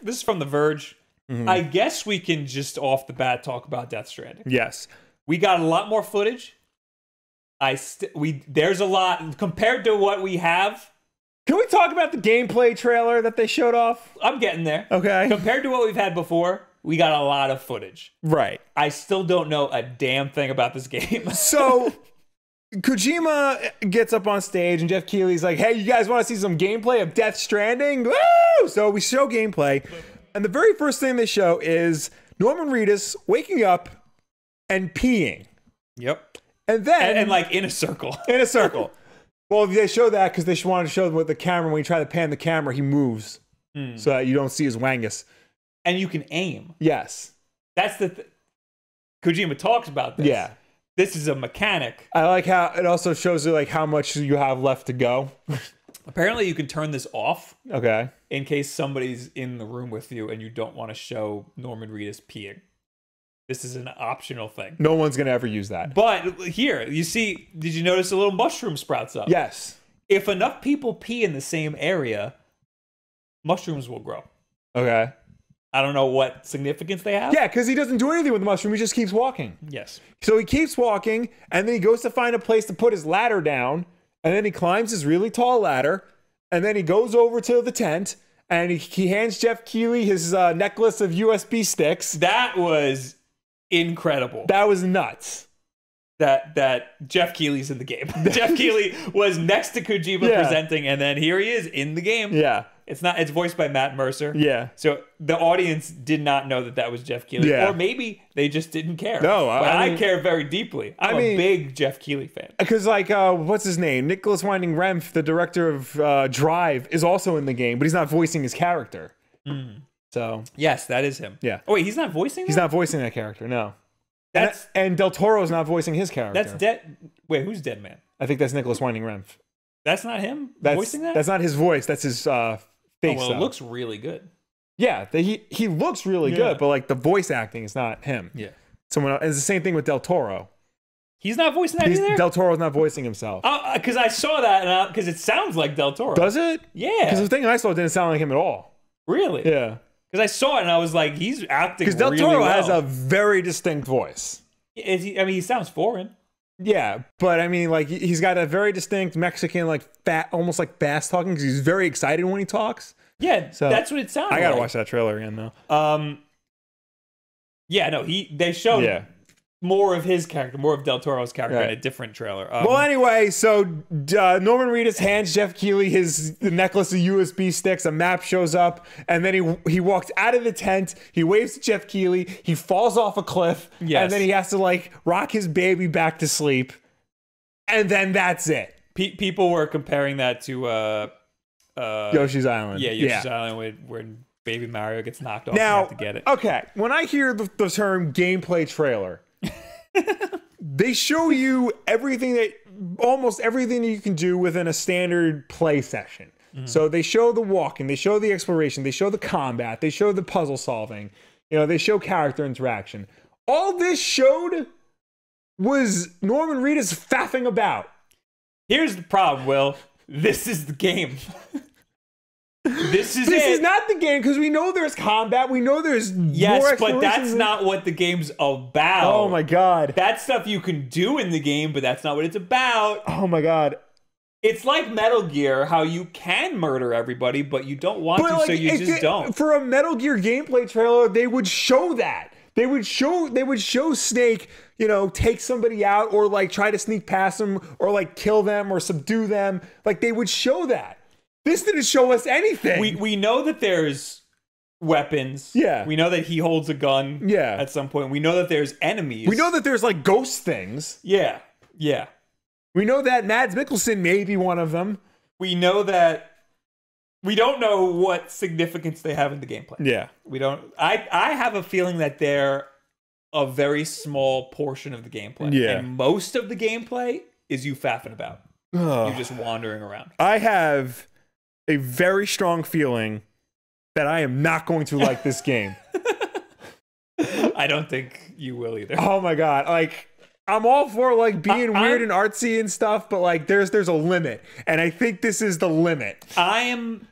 This is from The Verge. I guess we can just off the bat talk about Death Stranding. Yes. We got a lot more footage. There's a lot compared to what we have. Can we talk about the gameplay trailer that they showed off? I'm getting there. Okay. Compared to what we've had before, we got a lot of footage. Right. I still don't know a damn thing about this game. So Kojima gets up on stage and Jeff Keighley's like, hey, you guys want to see some gameplay of Death Stranding? Woo! So we show gameplay. And the very first thing they show is Norman Reedus waking up and peeing. Yep. And then... And like in a circle. In a circle. Well, they show that because they wanted to show with the camera. When you try to pan the camera, he moves. So that you don't see his wangus. And you can aim. Yes. That's the... Kojima talks about this. Yeah. This is a mechanic. I like how it also shows you like how much you have left to go. Apparently, you can turn this off. Okay. In case somebody's in the room with you and you don't want to show Norman Reedus peeing. This is an optional thing. No one's going to ever use that. But here, you see, did you notice a little mushroom sprouts up? Yes. If enough people pee in the same area, mushrooms will grow. Okay. I don't know what significance they have. Yeah, because he doesn't do anything with the mushroom. He just keeps walking. Yes. So he keeps walking, and then he goes to find a place to put his ladder down, and then he climbs his really tall ladder, and then he goes over to the tent, and he hands Jeff Keighley his necklace of USB sticks. That was incredible. That was nuts. That Jeff Keighley's in the game. Jeff Keighley was next to Kojima presenting, and then here he is in the game. Yeah. It's voiced by Matt Mercer. Yeah. So the audience did not know that was Jeff Keighley. Yeah. Or maybe they just didn't care. No, but I mean, I care very deeply. I'm a big Jeff Keighley fan. Because like, what's his name? Nicholas Winding Refn, the director of Drive, is also in the game, but he's not voicing his character. So yes, that is him. Yeah. Oh wait, he's not voicing that? He's not voicing that character, no. And Del Toro's not voicing his character. That's Dead. Wait, who's Dead Man? I think that's Nicholas Winding Refn. That's not him voicing that? That's not his voice. That's his face. Well, it looks really good. Yeah, he looks really good, but like the voice acting is not him. Yeah. Someone else. It's the same thing with Del Toro. He's not voicing that either? Del Toro's not voicing himself. Because I saw that, because it sounds like Del Toro. Does it? Yeah. Because the thing I saw didn't sound like him at all. Really? Yeah. Because I saw it and I was like, he's acting because Del Toro really well. has a very distinct voice. He sounds foreign. Yeah, but I mean, like, he's got a very distinct Mexican, like, almost like fast talking, because he's very excited when he talks. Yeah, so that's what it sounds like. I gotta watch that trailer again, though. Yeah, no, they showed more of his character, more of Del Toro's character in a different trailer. Well, anyway, so Norman Reedus hands Jeff Keighley the necklace of USB sticks. A map shows up, and then he walks out of the tent. He waves to Jeff Keighley. He falls off a cliff, and then he has to like rock his baby back to sleep, and then that's it. People were comparing that to Yoshi's Island. Yeah, Yoshi's Island, where Baby Mario gets knocked off. Now, you have to get it. Okay, when I hear the term gameplay trailer. They show you almost everything that you can do within a standard play session. So they show the walking, they show the exploration, they show the combat, they show the puzzle solving, they show character interaction. All this showed was Norman Reedus faffing about. Here's the problem, Will. This is the game. This is not the game, because we know there's combat, we know there's more but that's not what the game's about. Oh my god. That's stuff you can do in the game, but that's not what it's about. Oh my god. It's like Metal Gear, how you can murder everybody, but you don't want to, so you just don't. For a Metal Gear gameplay trailer, they would show that. They would show Snake, take somebody out, or like try to sneak past them, or like kill them or subdue them. Like they would show that. This didn't show us anything. We know that there's weapons. Yeah. We know that he holds a gun. Yeah. At some point. We know that there's enemies. We know that there's like ghost things. Yeah. Yeah. We know that Mads Mikkelsen may be one of them. We know that we don't know what significance they have in the gameplay. Yeah. We don't. I have a feeling that they're a very small portion of the gameplay. Yeah. And most of the gameplay is you faffing about. You're just wandering around. I have a very strong feeling that I am not going to like this game. I don't think you will either. Oh my god. Like, I'm all for like being weird and artsy and stuff, but like there's a limit. And I think this is the limit. I'm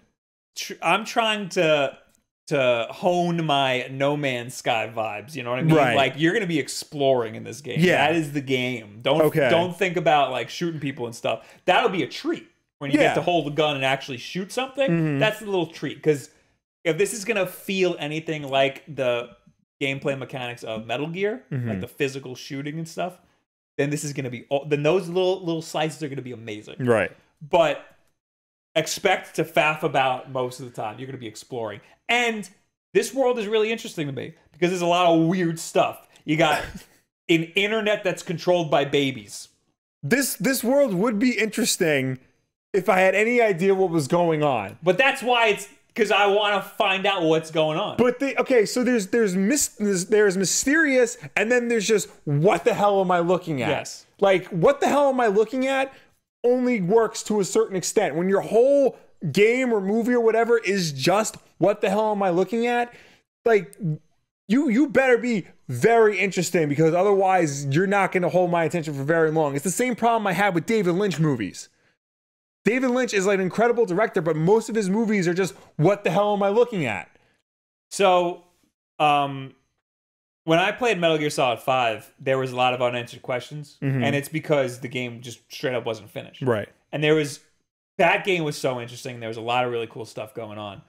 trying to to hone my No Man's Sky vibes. You know what I mean? Right. Like, you're gonna be exploring in this game. Yeah. That is the game. Don't think about like shooting people and stuff. That'll be a treat when you get to hold a gun and actually shoot something. That's a little treat, because if this is gonna feel anything like the gameplay mechanics of Metal Gear, like the physical shooting and stuff, then this is gonna be then those little slices are gonna be amazing. Right. But expect to faff about most of the time. You're going to be exploring. And this world is really interesting to me because there's a lot of weird stuff. You got an internet that's controlled by babies. This world would be interesting if I had any idea what was going on. But that's why it's because I want to find out what's going on. But so there's mysterious, and then there's just what the hell am I looking at? Yes. Like, what the hell am I looking at only works to a certain extent. When your whole game or movie or whatever is just what the hell am I looking at? Like, you better be very interesting, because otherwise you're not going to hold my attention for very long. It's the same problem I have with David Lynch movies. David Lynch is like an incredible director, but most of his movies are just what the hell am I looking at? So, when I played Metal Gear Solid 5, there was a lot of unanswered questions, and it's because the game just straight up wasn't finished. Right. And that game was so interesting. There was a lot of really cool stuff going on.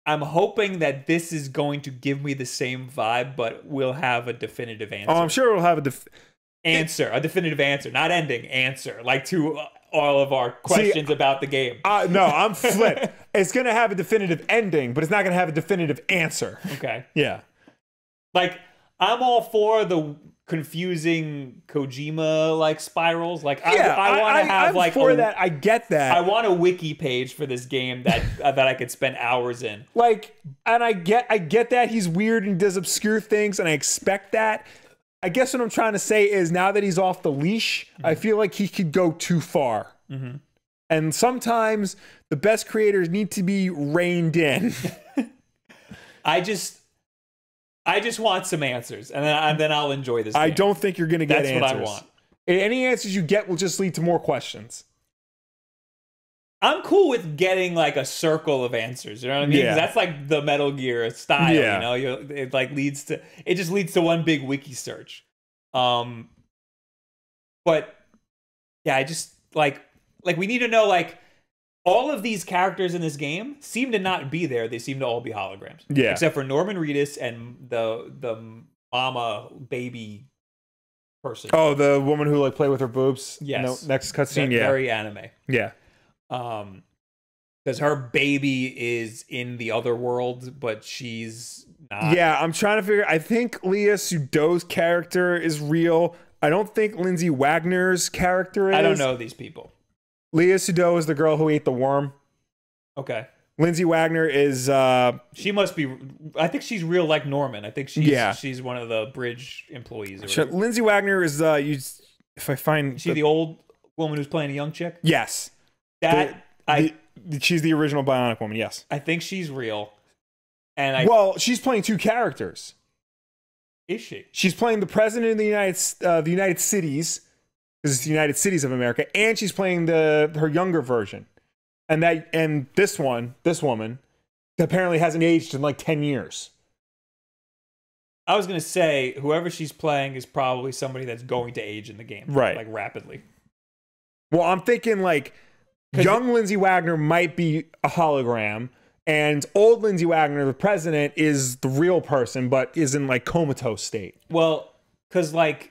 I'm hoping that this is going to give me the same vibe, but we'll have a definitive answer. Oh, I'm sure it'll have a definitive answer, not ending, answer, like to all of our questions about the game. No, I'm flipped. It's going to have a definitive ending, but it's not going to have a definitive answer. Okay. Yeah. Like, I'm all for the confusing Kojima like spirals. Like, I want to have like that. I get that. I want a wiki page for this game that that I could spend hours in. Like, and I get that he's weird and does obscure things, and I expect that. I guess what I'm trying to say is, now that he's off the leash, I feel like he could go too far. And sometimes the best creators need to be reined in. I just want some answers, and then I'll enjoy this game. I don't think you're going to get answers. That's what I want. Any answers you get will just lead to more questions. I'm cool with getting like a circle of answers. You know what I mean? Yeah. That's like the Metal Gear style. Yeah. You know, it just leads to one big wiki search. But yeah, I just like we need to know, like, all of these characters in this game seem to not be there. They seem to all be holograms. Yeah. Except for Norman Reedus and the mama baby person. Oh, the woman who like played with her boobs. Yes. No, next cutscene. Yeah. Very anime. Yeah. Because her baby is in the other world, but she's not. Yeah, I'm trying to figure. I think Leah Sudow's character is real. I don't think Lindsay Wagner's character is. I don't know these people. Leah Sudol is the girl who ate the worm. Okay. Lindsay Wagner is. She must be. I think she's real, like Norman. I think she's one of the bridge employees. Or Lindsay Wagner is. If I find. She the old woman who's playing a young chick. Yes. She's the original Bionic Woman. Yes. I think she's real. And she's playing two characters. Is she? She's playing the president of the United Cities. This is the United Cities of America, and she's playing her younger version. And this woman apparently hasn't aged in like 10 years. I was gonna say whoever she's playing is probably somebody that's going to age in the game, right? Like rapidly. Well, I'm thinking like young Lindsay Wagner might be a hologram, and old Lindsay Wagner, the president, is the real person, but is in like comatose state. Well, because like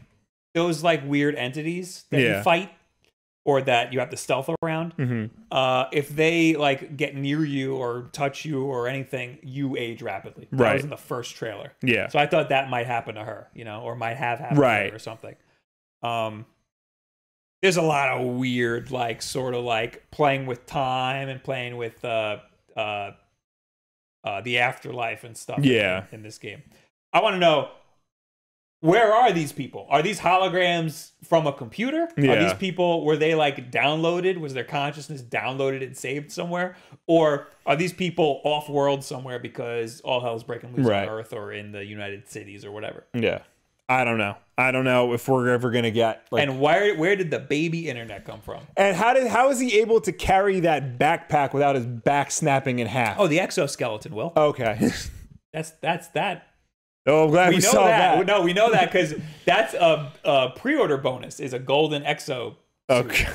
those like weird entities that you fight or that you have to stealth around, if they like get near you or touch you or anything, you age rapidly. Right. That was in the first trailer. Yeah. So I thought that might happen to her, or might have happened to her or something. There's a lot of weird, like, sort of like playing with time and playing with the afterlife and stuff. Yeah. In this game, I want to know, where are these people? Are these holograms from a computer? Yeah. Are these people, were they like downloaded? Was their consciousness downloaded and saved somewhere? Or are these people off world somewhere because all hell's breaking loose on Earth or in the United Cities or whatever? Yeah. I don't know. I don't know if we're ever gonna get. Like, and where did the baby internet come from? And how is he able to carry that backpack without his back snapping in half? Oh, the exoskeleton, Will. Okay. That's that. Oh, I'm glad we saw that. No, we know that because that's a pre-order bonus. Is a golden exo. Okay.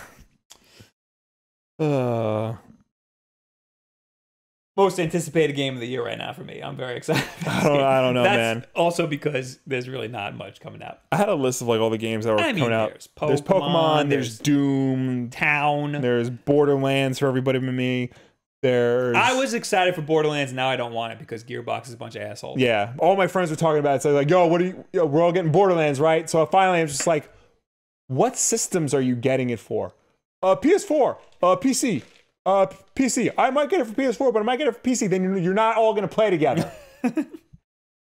Most anticipated game of the year right now for me. I'm very excited. I don't know, man. Also because there's really not much coming out. I had a list of like all the games that were coming out. There's Pokemon, there's Doom, Town, there's Borderlands for everybody but me. I was excited for Borderlands. Now I don't want it because Gearbox is a bunch of assholes. Yeah, all my friends were talking about it. So like, yo, we're all getting Borderlands, right? So finally, I'm just like, what systems are you getting it for? PS4, PC. PC. I might get it for PS4, but I might get it for PC. Then you're not all going to play together.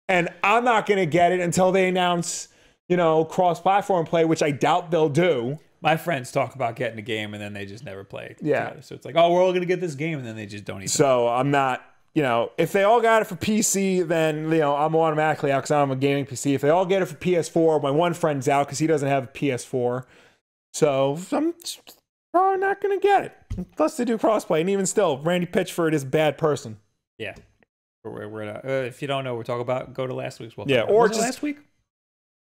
And I'm not going to get it until they announce, cross-platform play, which I doubt they'll do. My friends talk about getting a game and then they just never play it together. So it's like, oh, we're all going to get this game, and then they just don't even. So I'm not, if they all got it for PC, then, I'm automatically out because I'm a gaming PC. If they all get it for PS4, my one friend's out because he doesn't have a PS4. So I'm probably not going to get it. Plus they do crossplay, and even still, Randy Pitchford is a bad person. Yeah. We're not, if you don't know, we're talking about, go to last week's. Yeah, or just last week.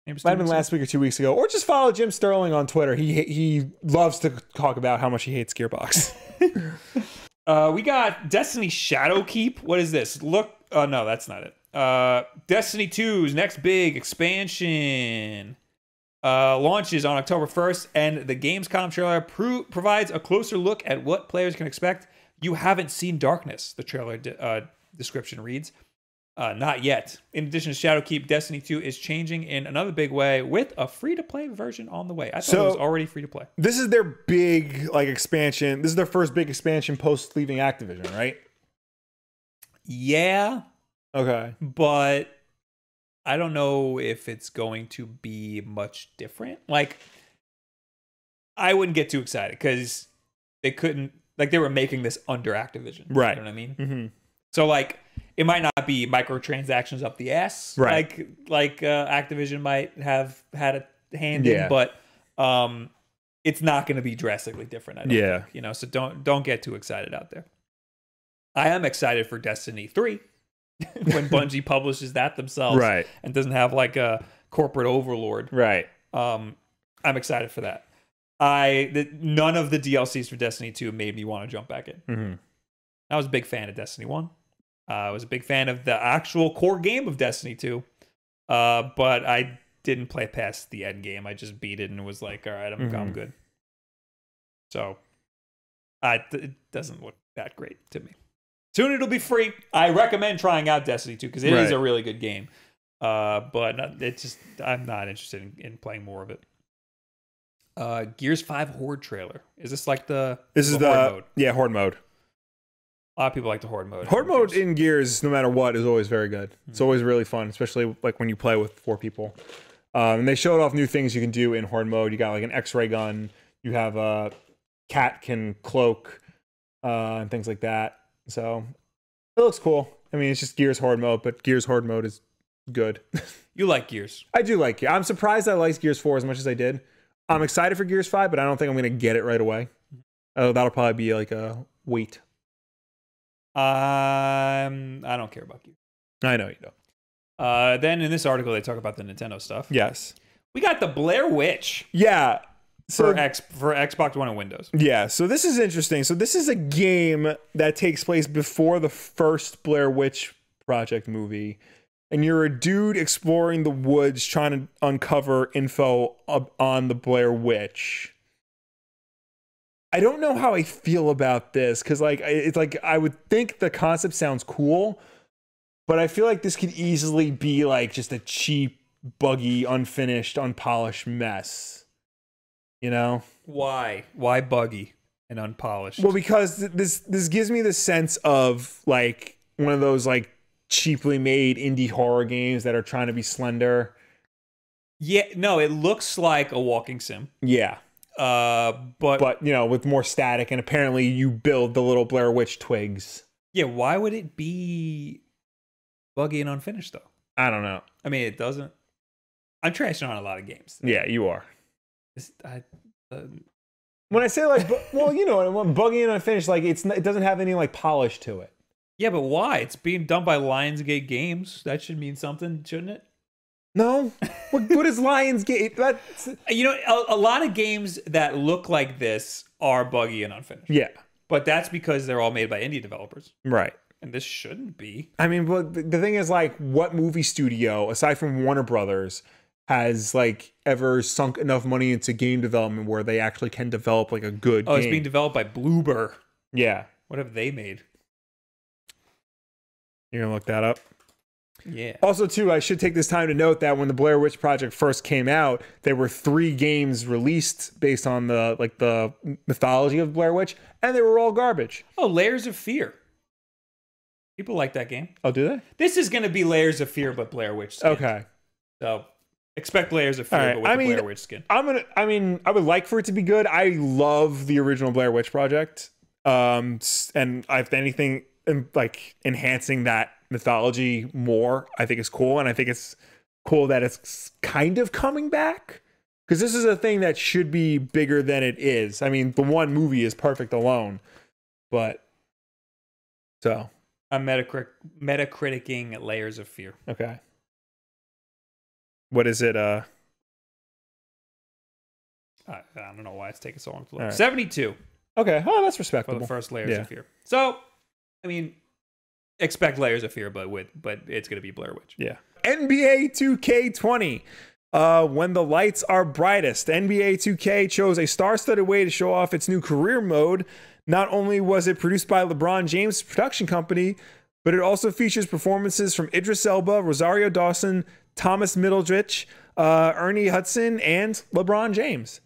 Might have been last week or 2 weeks ago. Or just follow Jim Sterling on Twitter. He loves to talk about how much he hates Gearbox. We got Destiny Shadowkeep. What is this? No, that's not it. Destiny 2's next big expansion launches on October 1st, and the Gamescom trailer provides a closer look at what players can expect. You haven't seen Darkness, the trailer description reads. Not yet. In addition to Shadowkeep, Destiny 2 is changing in another big way with a free-to-play version on the way. I thought it was already free-to-play. This is their big expansion. This is their first big expansion post leaving Activision, right? Yeah. Okay. But I don't know if it's going to be much different. Like, I wouldn't get too excited because they couldn't, they were making this under Activision. Right. You know what I mean? Mm-hmm. So, it might not be microtransactions up the ass, right? Like Activision might have had a hand in, but it's not going to be drastically different. I don't think, so don't get too excited out there. I am excited for Destiny 3 when Bungie publishes that themselves, right? And doesn't have a corporate overlord, right? I'm excited for that. None of the DLCs for Destiny 2 made me want to jump back in. Mm-hmm. I was a big fan of Destiny 1. I was a big fan of the actual core game of Destiny 2, but I didn't play past the end game. I just beat it and was like, all right, I'm good. So it doesn't look that great to me. Soon it'll be free. I recommend trying out Destiny 2 because it is a really good game, but I'm not interested in playing more of it. Gears 5 Horde trailer. Is this like the Horde mode? Yeah, Horde mode. A lot of people like the Horde mode. Horde mode in Gears, no matter what, is always very good. It's always really fun, especially when you play with 4 people. And they showed off new things you can do in Horde mode. You got an X-ray gun. You have a cat can cloak and things like that. So it looks cool. I mean, it's just Gears Horde mode, but Gears Horde mode is good. You like Gears? I do like Gears. I'm surprised I liked Gears 4 as much as I did. I'm excited for Gears 5, but I don't think I'm going to get it right away. That'll probably be a wait. I don't care about Gears. I know you don't. Then in this article, they talk about the Nintendo stuff. Yes. We got the Blair Witch. Yeah. For Xbox One and Windows. Yeah. So this is interesting. So this is a game that takes place before the first Blair Witch Project movie. And you're a dude exploring the woods trying to uncover info on the Blair Witch. I don't know how I feel about this because it's I would think the concept sounds cool, but I feel like this could easily be just a cheap, buggy, unfinished, unpolished mess. Why buggy and unpolished? Well, because this gives me the sense of one of those cheaply made indie horror games that are trying to be slender. Yeah, no, it looks like a walking sim. Yeah. But with more static, and apparently you build the little Blair Witch twigs. Yeah, why would it be buggy and unfinished though? I don't know. I mean, it doesn't. I'm trashing on a lot of games. Yeah, you are. Uh, When I say like, well, you know, when buggy and unfinished, like it doesn't have any like polish to it. Yeah, but why? It's being done by Lionsgate Games. That should mean something, shouldn't it? No. What is Lionsgate? That's... You know, a lot of games that look like this are buggy and unfinished. Yeah. But that's because they're all made by indie developers. Right. And this shouldn't be. I mean, but the thing is, like, what movie studio, aside from Warner Brothers, has like ever sunk enough money into game development where they actually can develop like a good game? It's being developed by Bloober. Yeah. What have they made? You're gonna look that up? Yeah. Also, too, I should take this time to note that when the Blair Witch Project first came out, there were 3 games released based on the mythology of Blair Witch, and they were all garbage. Oh, Layers of Fear. People like that game. Oh, do they? This is going to be Layers of Fear, but Blair Witch skin. Okay. So expect Layers of Fear, right. but with the Blair Witch skin. I would like for it to be good. I love the original Blair Witch Project, and if anything, like enhancing that mythology more, I think is cool, and I think it's cool that it's kind of coming back, because this is a thing that should be bigger than it is. I mean, the one movie is perfect alone, but so I'm metacriticing Layers of Fear. Okay. What is it? I don't know why it's taking so long to load. Right. 72. Okay. Oh, that's For respectable. the first Layers of Fear. So, I mean, expect Layers of Fear, but it's going to be Blair Witch. Yeah. NBA 2K20. When the lights are brightest, NBA 2K chose a star-studded way to show off its new career mode. Not only was it produced by LeBron James' production company, but it also features performances from Idris Elba, Rosario Dawson, Thomas Middleditch, Ernie Hudson, and LeBron James.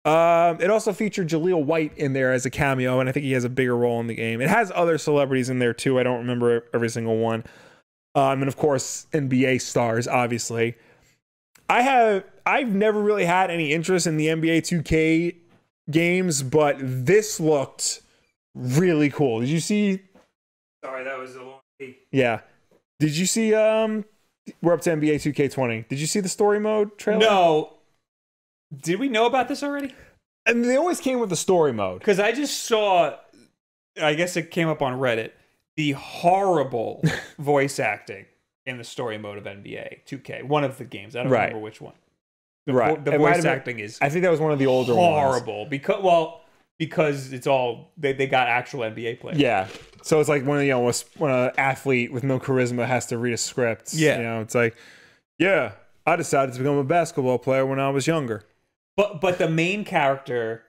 It also featured Jaleel White in there as a cameo, and I think he has a bigger role in the game. It has other celebrities in there too. I don't remember every single one. And of course, NBA stars, obviously. I've never really had any interest in the NBA 2K games, but this looked really cool. Did you see? Sorry, that was a long key. Yeah. Did you see? We're up to NBA 2K20. Did you see the story mode trailer? No. Did we know about this already? And they always came with the story mode. Because I just saw, I guess it came up on Reddit, the horrible voice acting in the story mode of NBA 2K. One of the games. I don't remember which one. The voice acting is I think that was one of the older ones. Horrible. Because it's all, they got actual NBA players. Yeah. So it's like when an athlete with no charisma has to read a script. Yeah. You know, it's like, yeah, I decided to become a basketball player when I was younger. But the main character,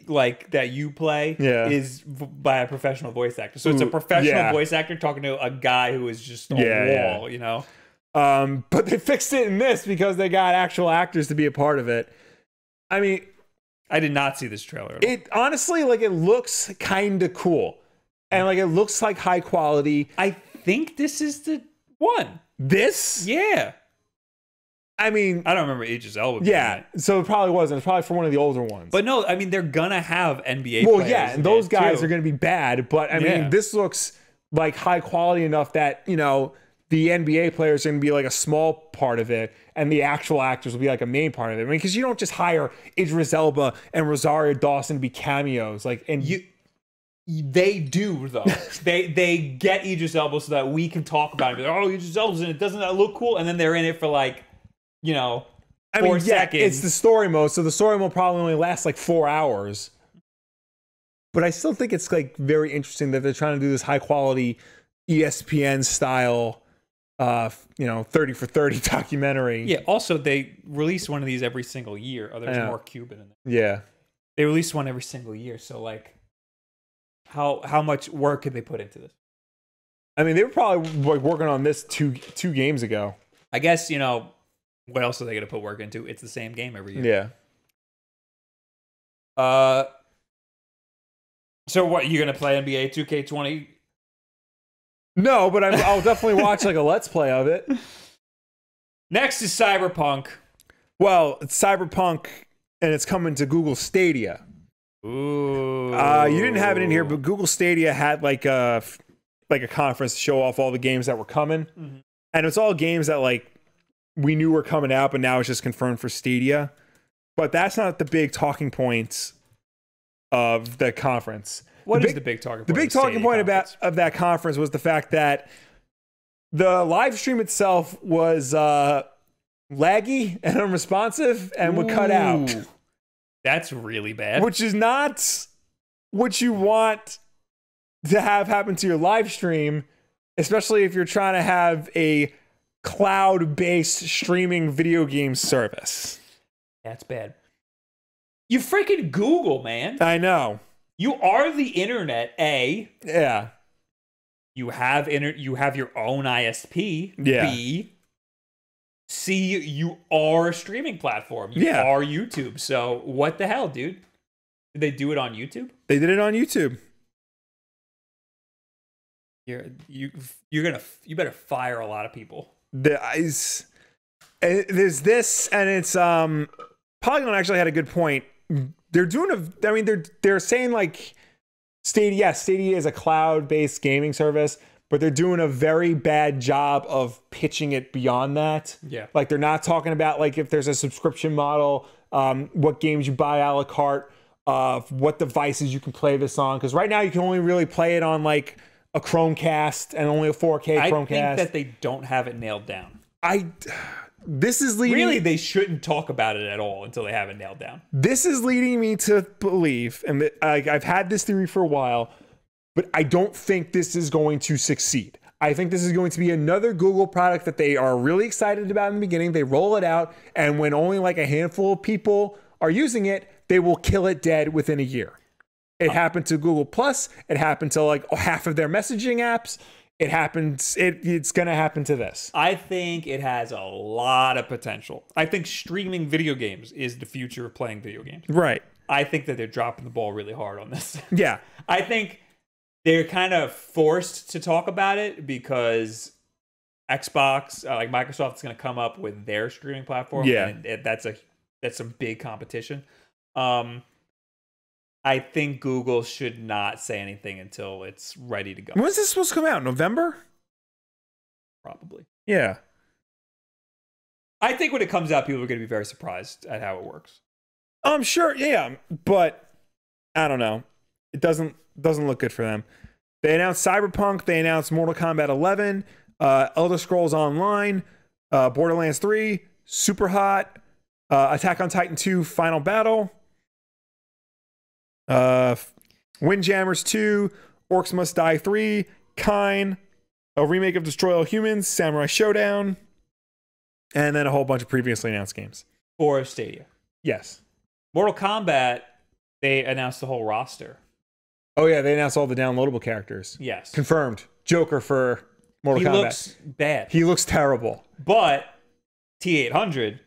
like that you play, is by a professional voice actor. So it's a professional voice actor talking to a guy who is just on a wall, you know? But they fixed it in this because they got actual actors to be a part of it. I mean, I did not see this trailer at all. It honestly, like, it looks kind of cool. And like it looks like high quality. I think this is the one. This? Yeah. I mean, I don't remember Idris Elba. Yeah, so it probably wasn't. It's probably for one of the older ones. But no, I mean, they're gonna have NBA well, players. yeah, and those guys are gonna be bad. But I mean, this looks like high quality enough that, you know, the NBA players are gonna be like a small part of it, and the actual actors will be like a main part of it. I mean, because you don't just hire Idris Elba and Rosario Dawson to be cameos, like, and They do though. they get Idris Elba so that we can talk about it. Like, oh, Idris Elba's in it. Doesn't that look cool? And then they're in it for like, you know, 4 seconds. It's the story mode, so the story mode probably only lasts like 4 hours. But I still think it's like very interesting that they're trying to do this high quality ESPN style, 30 for 30 documentary. Yeah. Also, they release one of these every single year. Oh, there's more Cuban in there. Yeah. They release one every single year. So like, how much work could they put into this? I mean, they were probably like working on this two games ago. I guess, you know, what else are they going to put work into? It's the same game every year. Yeah. So what, you going to play NBA 2K20? No, but I'll definitely watch like a Let's Play of it. Next is Cyberpunk. Well, it's Cyberpunk, and it's coming to Google Stadia. Ooh. You didn't have it in here, but Google Stadia had like a conference to show off all the games that were coming. Mm-hmm. And it's all games that like we knew were coming out, but now it's just confirmed for Stadia. But that's not the big talking points of the conference. What is the big talking point? The big talking point of that conference was the fact that the live stream itself was laggy and unresponsive and would cut out. That's really bad. Which is not what you want to have happen to your live stream, especially if you're trying to have a cloud-based streaming video game service. That's bad. You freaking Google, man. I know. You are the internet, A. Yeah. You have your own ISP. Yeah. B. C, you are a streaming platform. You are YouTube. So what the hell, dude? Did they do it on YouTube? They did it on YouTube. You better fire a lot of people. There's this, and it's Polygon actually had a good point. They're saying like Stadia is a cloud-based gaming service, but they're doing a very bad job of pitching it beyond that. Yeah. Like they're not talking about like if there's a subscription model, what games you buy a la carte, what devices you can play this on. Because right now you can only really play it on like a Chromecast and only a 4K Chromecast. I think that they don't have it nailed down. This is leading... Really, they shouldn't talk about it at all until they have it nailed down. This is leading me to believe, and I've had this theory for a while, but I don't think this is going to succeed. I think this is going to be another Google product that they are really excited about in the beginning. They roll it out, and when only like a handful of people are using it, they will kill it dead within a year. It happened to Google Plus. It happened to like half of their messaging apps. It happens. It's going to happen to this. I think it has a lot of potential. I think streaming video games is the future of playing video games. Right. I think that they're dropping the ball really hard on this. Yeah. I think they're kind of forced to talk about it because Xbox, like Microsoft, is going to come up with their streaming platform. Yeah. And that's some big competition. I think Google should not say anything until it's ready to go. When's this supposed to come out? November? Probably. Yeah. I think when it comes out, people are going to be very surprised at how it works. I'm sure, yeah, but I don't know. It doesn't look good for them. They announced Cyberpunk. They announced Mortal Kombat 11, Elder Scrolls Online, Borderlands 3, Superhot, Attack on Titan 2, Final Battle. Windjammers 2, Orcs Must Die 3, Kine, a remake of Destroy All Humans, Samurai Showdown, and then a whole bunch of previously announced games. For Stadia. Yes. Mortal Kombat, they announced the whole roster. Oh yeah, they announced all the downloadable characters. Yes. Confirmed. Joker for Mortal Kombat. He looks bad. He looks terrible. But T-800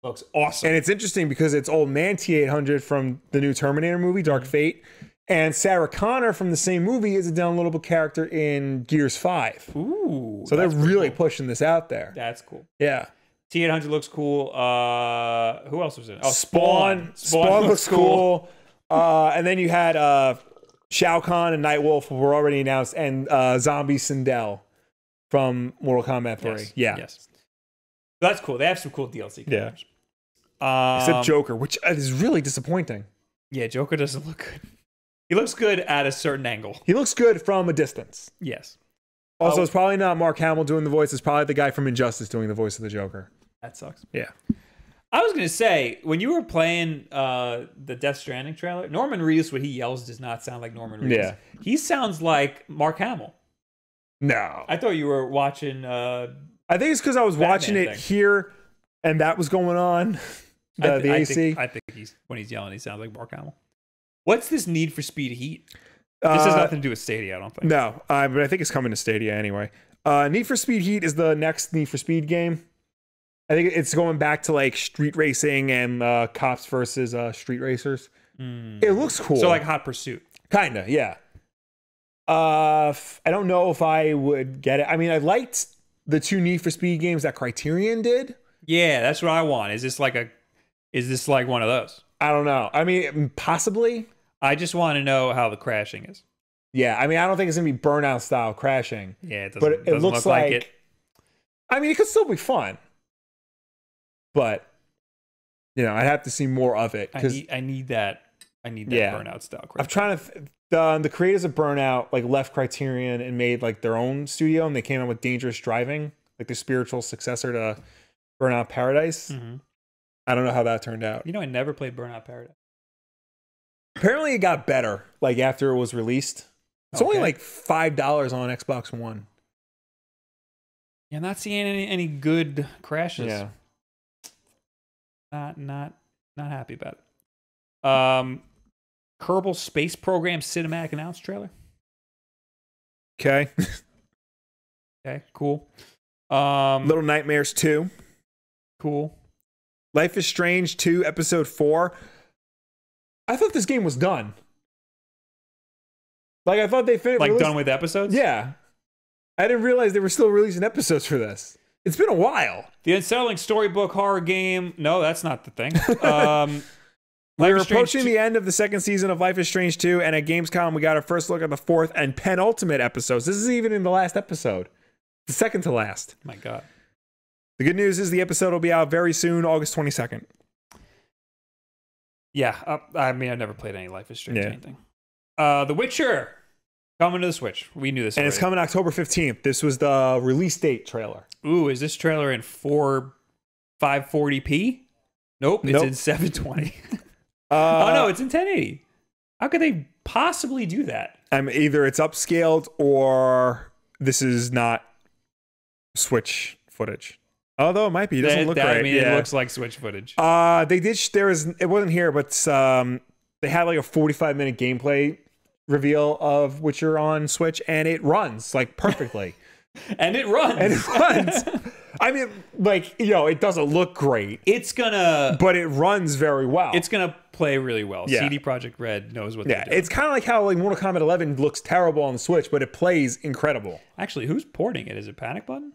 looks awesome. And it's interesting because it's old man T-800 from the new Terminator movie, Dark Fate. And Sarah Connor from the same movie is a downloadable character in Gears 5. Ooh. So they're really pushing this out there. That's cool. Yeah. T-800 looks cool. Who else was in it? Oh, Spawn. Spawn looks cool. And then you had Shao Kahn and Nightwolf were already announced, and Zombie Sindel from Mortal Kombat 3. Yes. Yeah. Yes. That's cool. They have some cool DLC characters. Except Joker, which is really disappointing. Yeah, Joker doesn't look good. He looks good at a certain angle. He looks good from a distance. Yes. Also, it's probably not Mark Hamill doing the voice. It's probably the guy from Injustice doing the voice of the Joker. That sucks. Yeah. I was going to say, when you were playing the Death Stranding trailer, Norman Reedus, when he yells, does not sound like Norman Reedus. Yeah. He sounds like Mark Hamill. No. I thought you were watching... I think it's because I was watching it here, and that was going on. The AC. I think when he's yelling, he sounds like Mark Hamill. What's this Need for Speed Heat? This has nothing to do with Stadia, I don't think. No, but I think it's coming to Stadia anyway. Need for Speed Heat is the next Need for Speed game. I think it's going back to like street racing and cops versus street racers. It looks cool. So like Hot Pursuit. Kinda, yeah. I don't know if I would get it. I mean, I liked the two Need for Speed games that Criterion did. Yeah, that's what I want. Is this like one of those? I don't know. I mean, possibly. I just want to know how the crashing is. Yeah, I mean, I don't think it's gonna be Burnout style crashing. Yeah, it looks look like it. I mean, it could still be fun. but you know, I'd have to see more of it. I need that Burnout style. I'm trying to. The creators of Burnout like left Criterion and made like their own studio, and they came out with Dangerous Driving, like the spiritual successor to Burnout Paradise. Mm-hmm. I don't know how that turned out. You know, I never played Burnout Paradise. Apparently, it got better like after it was released. It's only like $5 on Xbox One. Yeah, I'm not seeing any good crashes. Yeah, not happy about it. Kerbal Space Program cinematic announce trailer. Okay. Okay, cool. Little Nightmares 2. Cool. Life is Strange 2, Episode 4. I thought this game was done. Like, I thought they finished. Like, done with episodes? Yeah. I didn't realize they were still releasing episodes for this. It's been a while. The unsettling storybook horror game. No, that's not the thing. We're approaching the end of the second season of Life is Strange 2, and at Gamescom, we got our first look at the fourth and penultimate episodes. This is even in the last episode. The second to last. My God. The good news is the episode will be out very soon, August 22nd. Yeah, I mean, I've never played any Life is Strange or anything. The Witcher coming to the Switch. We knew this. And it's coming October 15th. This was the release date trailer. Ooh, is this trailer in 540p? Nope, it's in 720. Oh no, it's in 1080. How could they possibly do that? Either it's upscaled or this is not Switch footage. Although it might be. It doesn't look great. I mean, it looks like Switch footage. They did. It wasn't here, but they had like a 45-minute gameplay reveal of Witcher on Switch, and it runs like perfectly. And it runs. I mean, like, you know, it doesn't look great. But it runs very well. It's gonna play really well. Yeah. CD Projekt Red knows what they're doing. It's kind of like how like Mortal Kombat 11 looks terrible on the Switch, but it plays incredible. Actually, who's porting it? Is it Panic Button?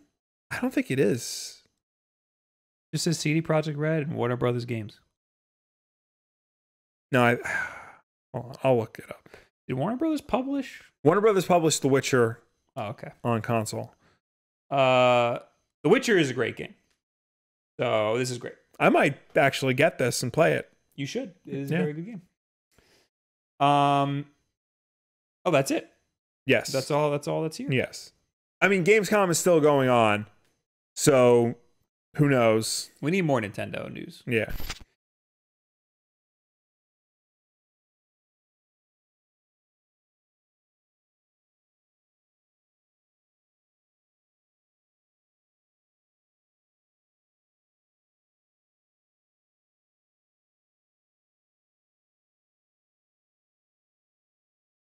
I don't think it is. It just says CD Projekt Red and Warner Brothers Games. No, I'll look it up. Did Warner Brothers publish? Warner Brothers published The Witcher. Oh, okay. On console. The Witcher is a great game. So this is great. I might actually get this and play it. You should. It is a very good game. Oh, that's it. Yes. That's all that's here. Yes. I mean, Gamescom is still going on. So who knows? We need more Nintendo news. Yeah.